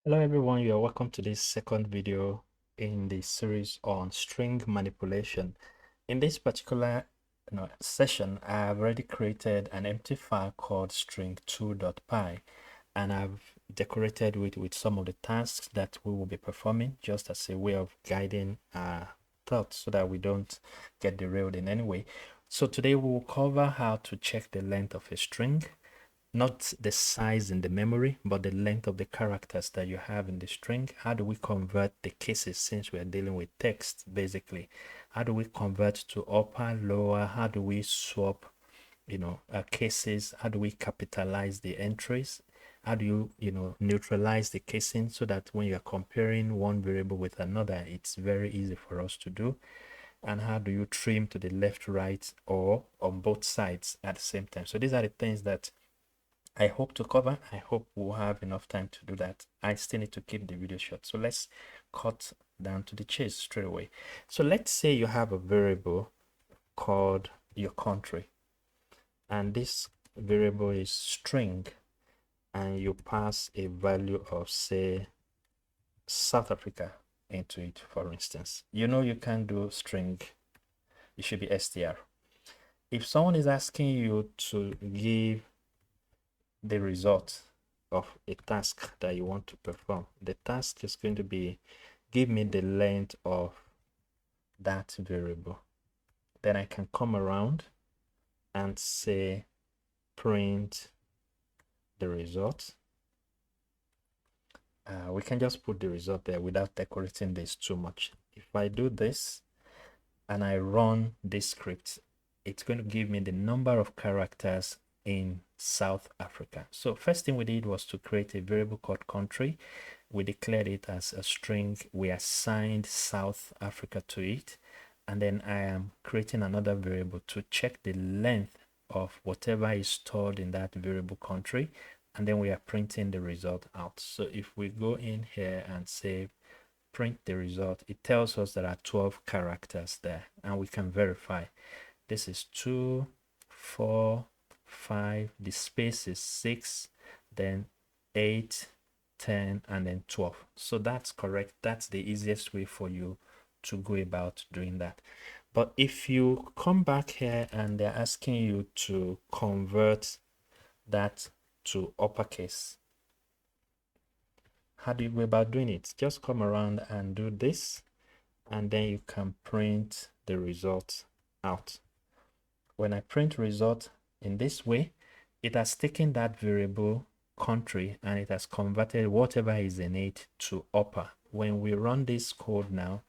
Hello everyone, you are welcome to this second video in the series on string manipulation. In this particular session, I have already created an empty file called string2.py and I've decorated with some of the tasks that we will be performing just as a way of guiding our thoughts so that we don't get derailed in any way. So today we will cover how to check the length of a string, not the size in the memory, but the length of the characters that you have in the string. How do we convert the cases since we are dealing with text, basically? How do we convert to upper, lower? How do we swap, cases? How do we capitalize the entries? How do you neutralize the casing so that when you're comparing one variable with another, it's very easy for us to do? And how do you trim to the left, right, or on both sides at the same time? So these are the things that I hope to cover. I hope we'll have enough time to do that. I still need to keep the video short. So let's cut down to the chase straight away. So let's say you have a variable called your country, and this variable is string, and you pass a value of, say, South Africa into it, for instance. You know you can do string, it should be str. If someone is asking you to give the result of a task that you want to perform, the task is going to be give me the length of that variable. Then I can come around and say print the result. We can just put the result there without decorating this too much. If I do this and I run this script, it's going to give me the number of characters in South Africa. So first thing we did was to create a variable called country. We declared it as a string. We assigned South Africa to it. And then I am creating another variable to check the length of whatever is stored in that variable country. And then we are printing the result out. So if we go in here and say print the result, it tells us there are 12 characters there, and we can verify. This is 2, 4, 5, the space is 6, then 8, 10, and then 12. So that's correct. That's the easiest way for you to go about doing that. But if you come back here and they're asking you to convert that to uppercase, how do you go about doing it? Just come around and do this, and then you can print the result out. When I print result in this way, it has taken that variable country and it has converted whatever is in it to upper. When we run this code now,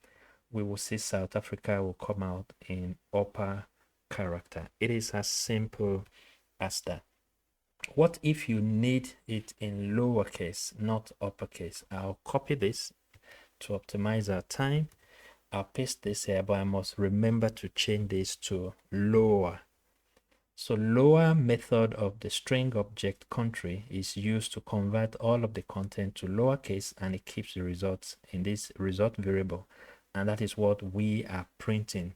we will see South Africa will come out in upper character. It is as simple as that. What if you need it in lowercase, not uppercase? I'll copy this to optimize our time. I'll paste this here, but I must remember to change this to lower. So lower method of the string object country is used to convert all of the content to lowercase, and it keeps the results in this result variable. And that is what we are printing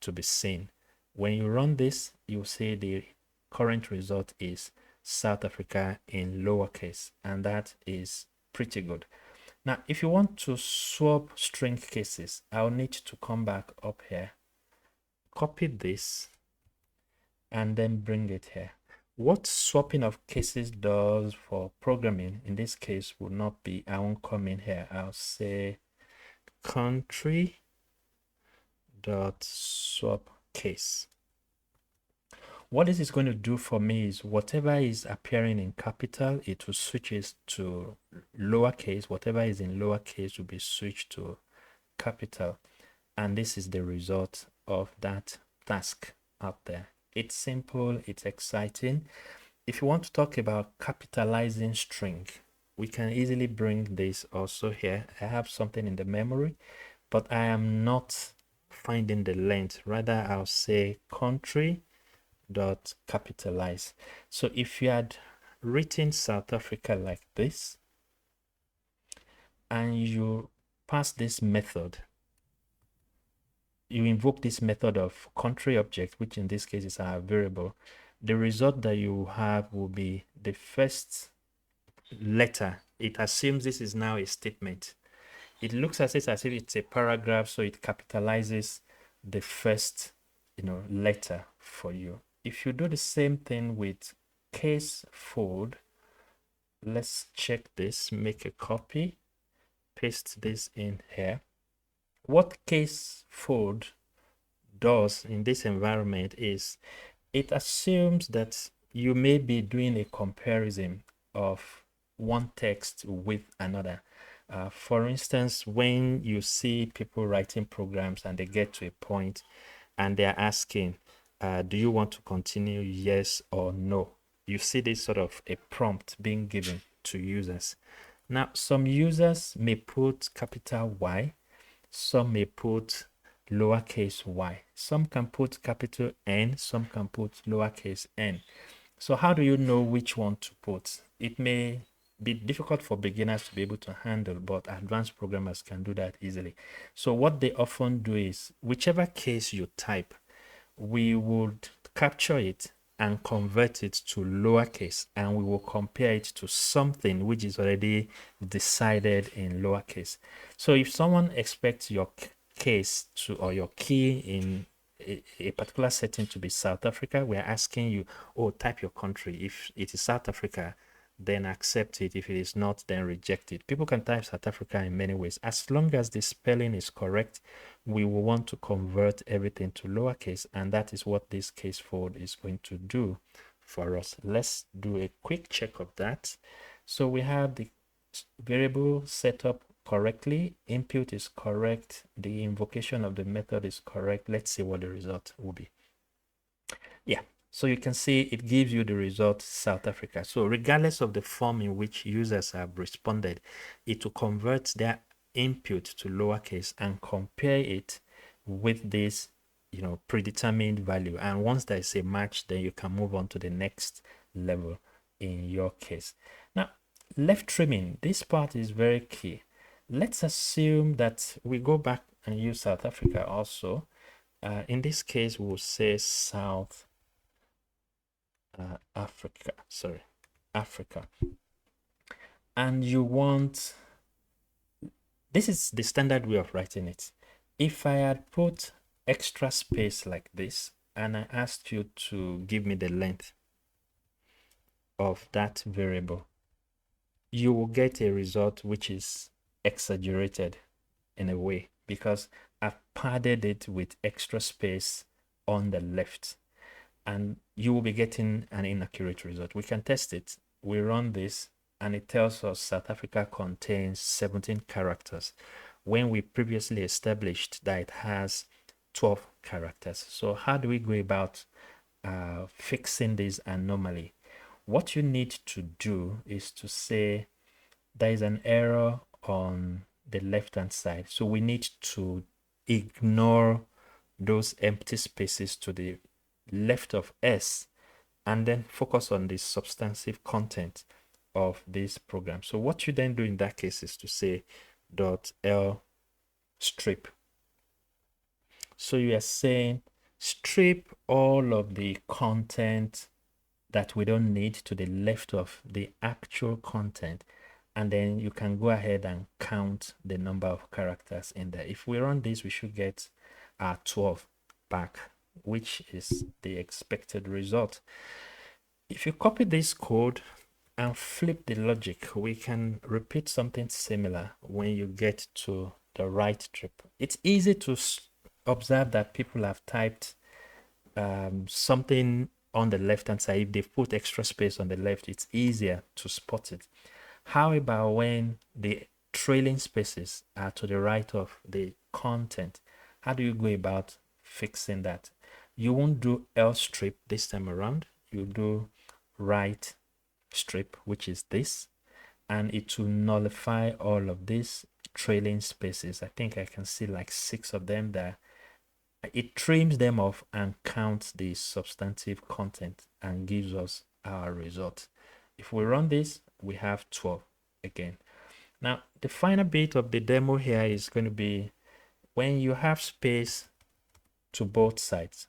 to be seen. When you run this, you'll see the current result is South Africa in lowercase, and that is pretty good. Now, if you want to swap string cases, I'll need to come back up here, copy this, and then bring it here. What swapping of cases does for programming in this case will not be, I won't come in here. I'll say country dot swap case. What this is going to do for me is whatever is appearing in capital, it will switch it to lowercase. Whatever is in lowercase will be switched to capital. And this is the result of that task out there. It's simple, it's exciting. If you want to talk about capitalizing string, we can easily bring this also here. I have something in the memory, but I am not finding the length. Rather, I'll say country dot capitalize. So if you had written South Africa like this and you pass this method, you invoke this method of country object, which in this case is our variable, the result that you have will be the first letter it assumes this is now a statement. It looks at it as if it's a paragraph, so it capitalizes the first, letter for you. If you do the same thing with case fold, let's check this, make a copy, paste this in here. What case fold does in this environment is it assumes that you may be doing a comparison of one text with another. For instance, when you see people writing programs and they get to a point and they're asking, do you want to continue, yes or no? You see this sort of a prompt being given to users. Now, some users may put capital Y, some may put lowercase y, some can put capital N, some can put lowercase n. So how do you know which one to put? It may be difficult for beginners to be able to handle, but advanced programmers can do that easily. So what they often do is, whichever case you type, we would capture it and convert it to lowercase, and we will compare it to something which is already decided in lowercase. So if someone expects your case to, or your key in a particular setting to be South Africa, we're asking you, oh, type your country. If it is South Africa, then accept it. If it is not, then reject it. People can type South Africa in many ways. As long as the spelling is correct, we will want to convert everything to lowercase, and that is what this case fold is going to do for us. Let's do a quick check of that. So we have the variable set up correctly, input is correct, the invocation of the method is correct. Let's see what the result will be. Yeah, so you can see it gives you the result South Africa. So regardless of the form in which users have responded, it will convert their input to lowercase and compare it with this predetermined value. And once there is a match, then you can move on to the next level in your case. Now, left trimming, this part is very key. Let's assume that we go back and use South Africa also. In this case, we'll say South Africa, Africa. And you want, this is the standard way of writing it. If I had put extra space like this, and I asked you to give me the length of that variable, you will get a result which is exaggerated in a way, because I've padded it with extra space on the left, and you will be getting an inaccurate result. We can test it. We run this and it tells us South Africa contains 17 characters when we previously established that it has 12 characters. So how do we go about fixing this anomaly? What you need to do is to say there is an error on the left hand side, so we need to ignore those empty spaces to the left of S and then focus on the substantive content of this program. So what you then do in that case is to say .l strip. So you are saying strip all of the content that we don't need to the left of the actual content, and then you can go ahead and count the number of characters in there. If we run this, we should get our 12 back, which is the expected result. If you copy this code and flip the logic, we can repeat something similar when you get to the right strip. It's easy to observe that people have typed something on the left hand side. If they've put extra space on the left, it's easier to spot it. How about when the trailing spaces are to the right of the content? How do you go about fixing that? You won't do L strip this time around. You do right strip, which is this, and it will nullify all of these trailing spaces. I think I can see like 6 of them there. It trims them off and counts the substantive content and gives us our result. If we run this, we have 12 again. Now, the final bit of the demo here is going to be when you have space to both sides.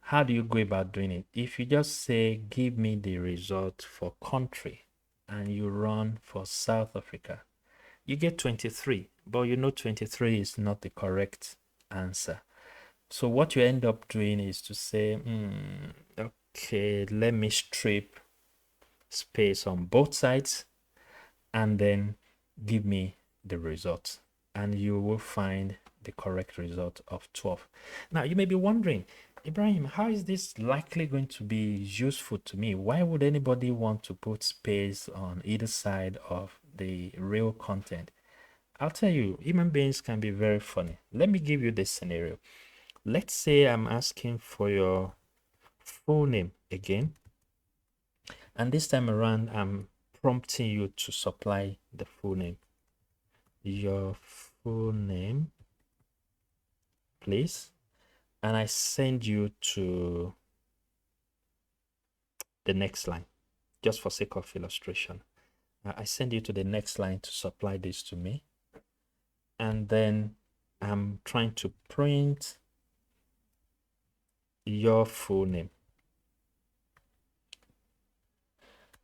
How do you go about doing it? If you just say, give me the result for country, and you run for South Africa, you get 23, but you know 23 is not the correct answer. So what you end up doing is to say, okay, let me strip space on both sides and then give me the result, and you will find the correct result of 12. Now you may be wondering, Ibrahim, how is this likely going to be useful to me? Why would anybody want to put space on either side of the real content? I'll tell you, human beings can be very funny. Let me give you this scenario. Let's say I'm asking for your full name again, and this time around I'm prompting you to supply the full name. Your full name, please. And I send you to the next line, just for sake of illustration. I send you to the next line to supply this to me. And then I'm trying to print your full name.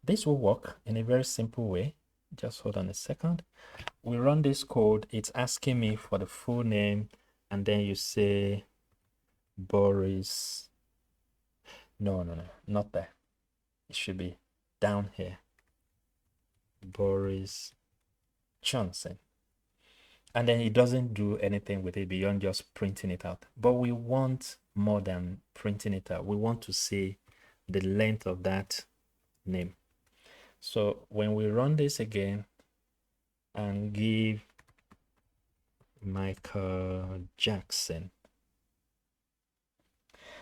This will work in a very simple way. Just hold on a second. We run this code. It's asking me for the full name. And then you say Boris. No, not there. It should be down here. Boris Johnson. And then it doesn't do anything with it beyond just printing it out. But we want more than printing it out. We want to see the length of that name. So when we run this again and give Michael Jackson,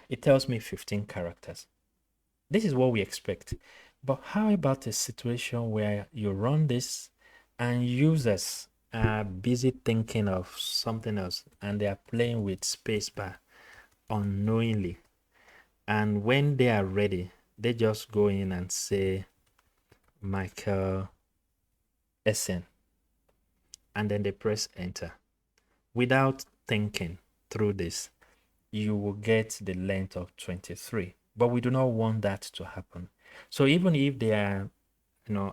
it tells me 15 characters. This is what we expect. But how about a situation where you run this and users are busy thinking of something else and they are playing with spacebar unknowingly, and when they are ready they just go in and say Michael Essen, and then they press enter without thinking through this, you will get the length of 23. But we do not want that to happen. So even if they are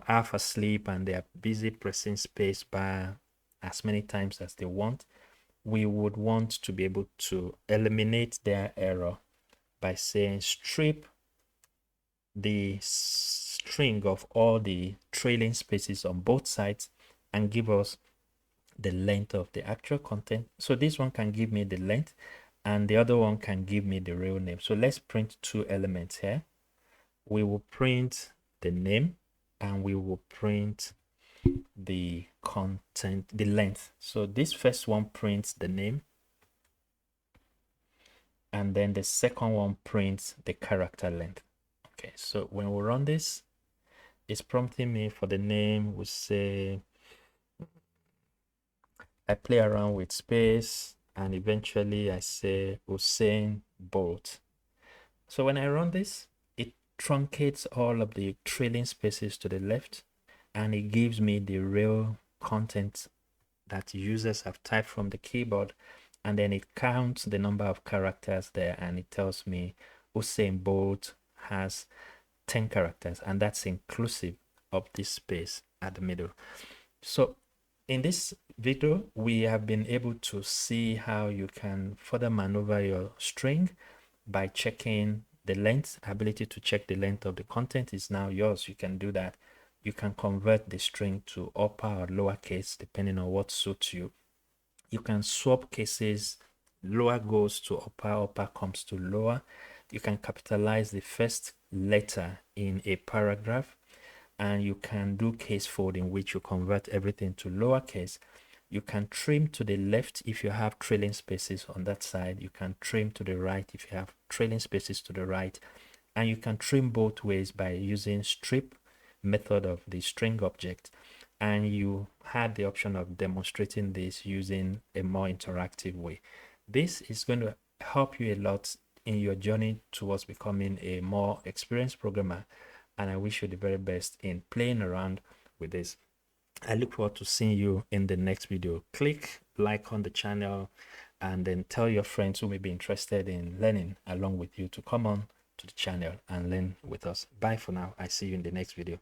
half asleep and they are busy pressing space bar as many times as they want, we would want to be able to eliminate their error by saying strip the string of all the trailing spaces on both sides and give us the length of the actual content. So this one can give me the length and the other one can give me the real name. So let's print two elements here. We will print the name and we will print the content, the length. So this first one prints the name and then the second one prints the character length. Okay, so when we run this, it's prompting me for the name. We say I play around with space and eventually I say Usain Bolt. So when I run this, it truncates all of the trailing spaces to the left and it gives me the real content that users have typed from the keyboard, and then it counts the number of characters there and it tells me Usain Bolt has 10 characters, and that's inclusive of this space at the middle. So in this video, we have been able to see how you can further maneuver your string by checking the length. Ability to check the length of the content is now yours. You can do that. You can convert the string to upper or lower case depending on what suits you. You can swap cases. Lower goes to upper, upper comes to lower. You can capitalize the first letter in a paragraph, and you can do case fold in which you convert everything to lowercase. You can trim to the left if you have trailing spaces on that side. You can trim to the right if you have trailing spaces to the right. And you can trim both ways by using strip method of the string object. And you had the option of demonstrating this using a more interactive way. This is going to help you a lot in your journey towards becoming a more experienced programmer, and I wish you the very best in playing around with this. I look forward to seeing you in the next video. Click like on the channel and then tell your friends who may be interested in learning along with you to come on to the channel and learn with us. Bye for now. I see you in the next video.